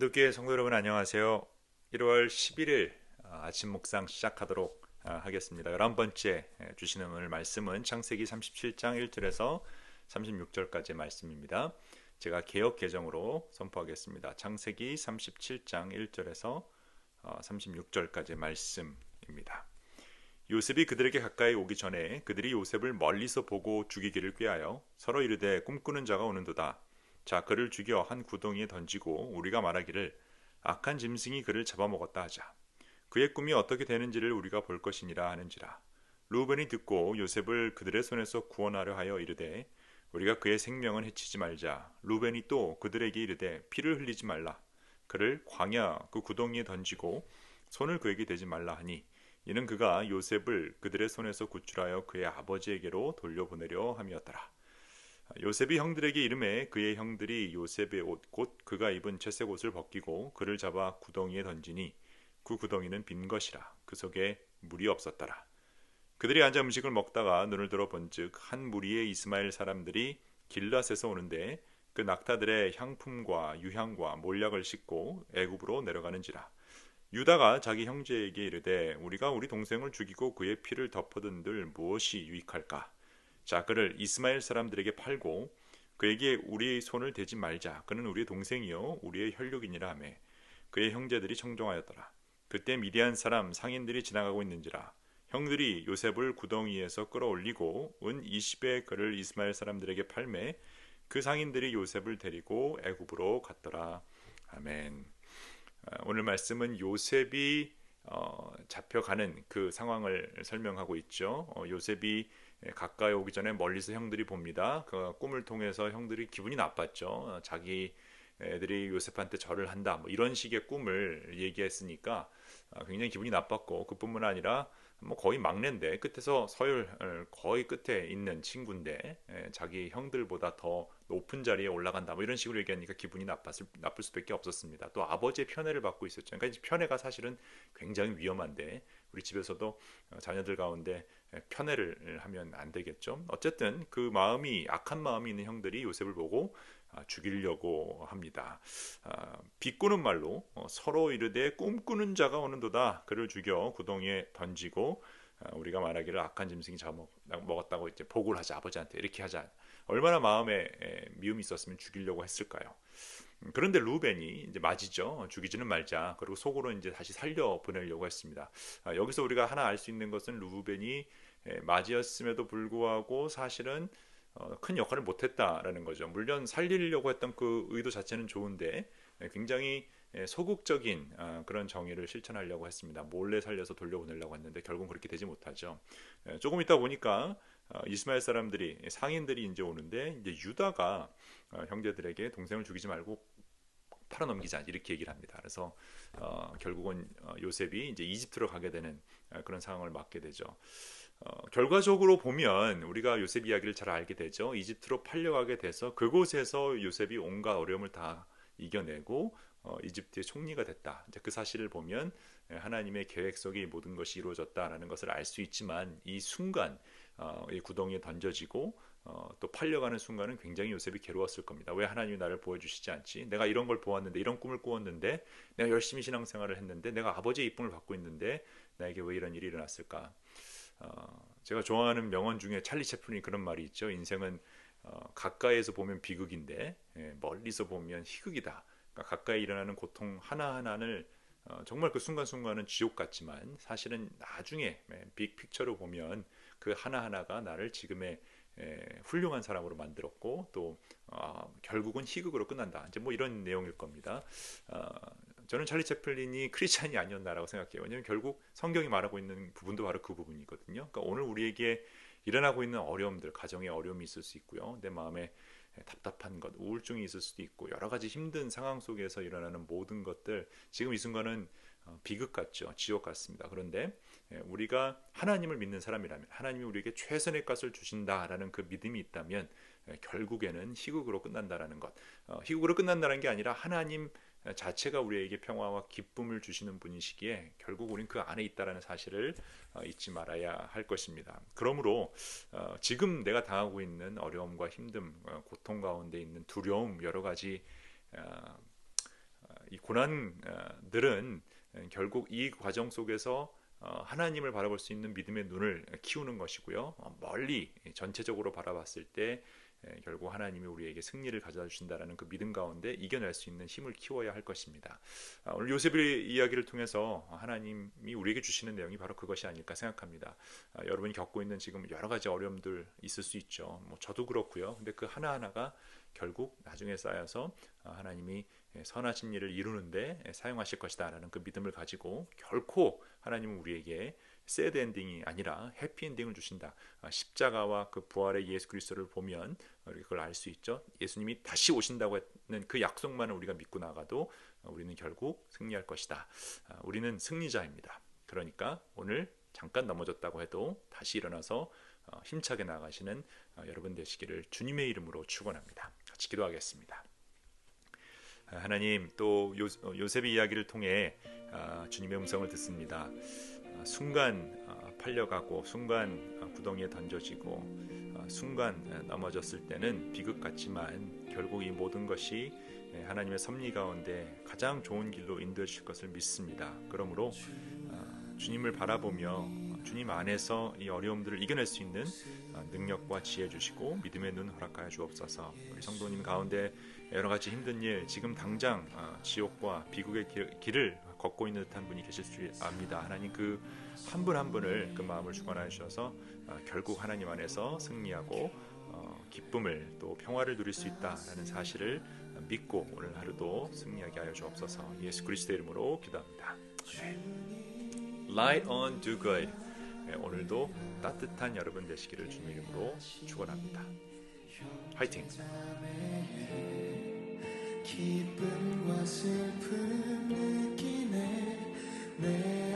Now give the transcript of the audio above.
감독교회 성도 여러분 안녕하세요. 1월 11일 아침 묵상 시작하도록 하겠습니다. 11번째 주시는 오늘 말씀은 창세기 37장 1절에서 36절까지의 말씀입니다. 제가 개역 개정으로 선포하겠습니다. 창세기 37장 1절에서 36절까지의 말씀입니다. 요셉이 그들에게 가까이 오기 전에 그들이 요셉을 멀리서 보고 죽이기를 꾀하여 서로 이르되 꿈꾸는 자가 오는도다. 자, 그를 죽여 한 구덩이에 던지고 우리가 말하기를 악한 짐승이 그를 잡아먹었다 하자. 그의 꿈이 어떻게 되는지를 우리가 볼 것이니라 하는지라. 루벤이 듣고 요셉을 그들의 손에서 구원하려 하여 이르되 우리가 그의 생명은 해치지 말자. 루벤이 또 그들에게 이르되 피를 흘리지 말라. 그를 광야 그 구덩이에 던지고 손을 그에게 대지 말라 하니 이는 그가 요셉을 그들의 손에서 구출하여 그의 아버지에게로 돌려보내려 함이었더라. 요셉이 형들에게 이르매 그의 형들이 요셉의 옷 곧 그가 입은 채색 옷을 벗기고 그를 잡아 구덩이에 던지니 그 구덩이는 빈 것이라. 그 속에 물이 없었더라. 그들이 앉아 음식을 먹다가 눈을 들어 본즉 한 무리의 이스마엘 사람들이 길랏에서 오는데 그 낙타들의 향품과 유향과 몰약을 싣고 애굽으로 내려가는지라. 유다가 자기 형제에게 이르되 우리가 우리 동생을 죽이고 그의 피를 덮어둔들 무엇이 유익할까? 자, 그를 이스마엘 사람들에게 팔고 그에게 우리 손을 대지 말자. 그는 우리의 동생이요 우리의 혈육이니라 하며 그의 형제들이 청종하였더라. 그때 미디안 사람 상인들이 지나가고 있는지라. 형들이 요셉을 구덩이에서 끌어올리고 은 20에 그를 이스마엘 사람들에게 팔매 그 상인들이 요셉을 데리고 애굽으로 갔더라. 아멘. 오늘 말씀은 요셉이 잡혀가는 그 상황을 설명하고 있죠. 요셉이 가까이 오기 전에 멀리서 형들이 봅니다. 그 꿈을 통해서 형들이 기분이 나빴죠. 자기 애들이 요셉한테 절을 한다, 뭐 이런 식의 꿈을 얘기했으니까 굉장히 기분이 나빴고, 그뿐만 아니라 뭐 거의 막내인데 끝에서 서열 거의 끝에 있는 친구인데 자기 형들보다 더 높은 자리에 올라간다, 뭐 이런 식으로 얘기하니까 기분이 나쁠 수밖에 없었습니다. 또 아버지의 편애를 받고 있었죠. 그러니까 편애가 사실은 굉장히 위험한데 우리 집에서도 자녀들 가운데 편애를 하면 안 되겠죠. 어쨌든 그 마음이 악한 마음이 있는 형들이 요셉을 보고 죽이려고 합니다. 비꼬는 말로 서로 이르되 꿈꾸는 자가 오는도다. 그를 죽여 구덩이에 던지고 우리가 말하기를 악한 짐승이 잡아먹었다고 이제 보고를 하자. 아버지한테 이렇게 하자. 얼마나 마음에 미움이 있었으면 죽이려고 했을까요? 그런데 루벤이 이제 맞이죠. 죽이지는 말자. 그리고 속으로 이제 다시 살려 보내려고 했습니다. 여기서 우리가 하나 알 수 있는 것은 루벤이 맞이였음에도 불구하고 사실은 큰 역할을 못했다라는 거죠. 물론 살리려고 했던 그 의도 자체는 좋은데 굉장히 소극적인 그런 정의를 실천하려고 했습니다. 몰래 살려서 돌려보내려고 했는데 결국 그렇게 되지 못하죠. 조금 있다 보니까 이스마엘 사람들이 상인들이 이제 오는데 이제 유다가 형제들에게 동생을 죽이지 말고 팔아넘기자 이렇게 얘기를 합니다. 그래서 결국은 요셉이 이제 이집트로 가게 되는 그런 상황을 맞게 되죠. 결과적으로 보면 우리가 요셉 이야기를 잘 알게 되죠. 이집트로 팔려가게 돼서 그곳에서 요셉이 온갖 어려움을 다 이겨내고 이집트의 총리가 됐다. 이제 그 사실을 보면 하나님의 계획 속에 이 모든 것이 이루어졌다라는 것을 알 수 있지만 이 순간 이 구덩이에 던져지고 또 팔려가는 순간은 굉장히 요셉이 괴로웠을 겁니다. 왜 하나님이 나를 보여주시지 않지? 내가 이런 걸 보았는데, 이런 꿈을 꾸었는데, 내가 열심히 신앙생활을 했는데, 내가 아버지의 이쁨을 받고 있는데 나에게 왜 이런 일이 일어났을까? 제가 좋아하는 명언 중에 찰리 채플린이 그런 말이 있죠. 인생은 가까이에서 보면 비극인데 멀리서 보면 희극이다. 그러니까 가까이 일어나는 고통 하나하나를 정말 그 순간순간은 지옥 같지만 사실은 나중에 빅 픽처로 보면 그 하나하나가 나를 지금의 훌륭한 사람으로 만들었고 또 결국은 희극으로 끝난다. 이제 뭐 이런 내용일 겁니다. 저는 찰리 채플린이 크리스찬이 아니었나라고 생각해요. 왜냐하면 결국 성경이 말하고 있는 부분도 바로 그 부분이거든요. 그러니까 오늘 우리에게 일어나고 있는 어려움들, 가정에 어려움이 있을 수 있고요. 내 마음에 답답한 것, 우울증이 있을 수도 있고 여러 가지 힘든 상황 속에서 일어나는 모든 것들 지금 이 순간은 비극 같죠. 지옥 같습니다. 그런데 우리가 하나님을 믿는 사람이라면 하나님이 우리에게 최선의 것을 주신다라는 그 믿음이 있다면 결국에는 희극으로 끝난다라는 것. 희극으로 끝난다는 게 아니라 하나님 자체가 우리에게 평화와 기쁨을 주시는 분이시기에 결국 우리는 그 안에 있다라는 사실을 잊지 말아야 할 것입니다. 그러므로 지금 내가 당하고 있는 어려움과 힘듦, 고통 가운데 있는 두려움, 여러 가지 이 고난들은 결국 이 과정 속에서 하나님을 바라볼 수 있는 믿음의 눈을 키우는 것이고요. 멀리 전체적으로 바라봤을 때 결국 하나님이 우리에게 승리를 가져다 주신다라는 그 믿음 가운데 이겨낼 수 있는 힘을 키워야 할 것입니다. 오늘 요셉의 이야기를 통해서 하나님이 우리에게 주시는 내용이 바로 그것이 아닐까 생각합니다. 여러분이 겪고 있는 지금 여러 가지 어려움들 있을 수 있죠. 뭐 저도 그렇고요. 근데 그 하나하나가 결국 나중에 쌓여서 하나님이 선하신 일을 이루는데 사용하실 것이다라는 그 믿음을 가지고 결코 하나님은 우리에게 새드 엔딩이 아니라 해피 엔딩을 주신다. 십자가와 그 부활의 예수 그리스도를 보면 그걸 알 수 있죠. 예수님이 다시 오신다고 했는 그 약속만을 우리가 믿고 나가도 우리는 결국 승리할 것이다. 우리는 승리자입니다. 그러니까 오늘 잠깐 넘어졌다고 해도 다시 일어나서 힘차게 나가시는 여러분 되시기를 주님의 이름으로 축원합니다. 같이 기도하겠습니다. 하나님, 또 요셉의 이야기를 통해 주님의 음성을 듣습니다. 순간 팔려가고 순간 구덩이에 던져지고 순간 넘어졌을 때는 비극 같지만 결국 이 모든 것이 하나님의 섭리 가운데 가장 좋은 길로 인도해 주실 것을 믿습니다. 그러므로 주님을 바라보며 주님 안에서 이 어려움들을 이겨낼 수 있는 능력과 지혜 주시고 믿음의 눈 허락하여 주옵소서. 우리 성도님 가운데 여러 가지 힘든 일, 지금 당장 지옥과 비극의 길을 걷고 있는 듯한 분이 계실 줄 압니다. 하나님 그 한 분 한 분을 그 마음을 주관하여 주셔서 결국 하나님 안에서 승리하고 기쁨을 또 평화를 누릴 수 있다라는 사실을 믿고 오늘 하루도 승리하게 하여 주옵소서. 예수 그리스도의 이름으로 기도합니다. Light on, do good. 오늘도 따뜻한 여러분 되시기를 주님의 이름으로 축원합니다. 화이팅! 기쁨과 슬픔 느끼네 내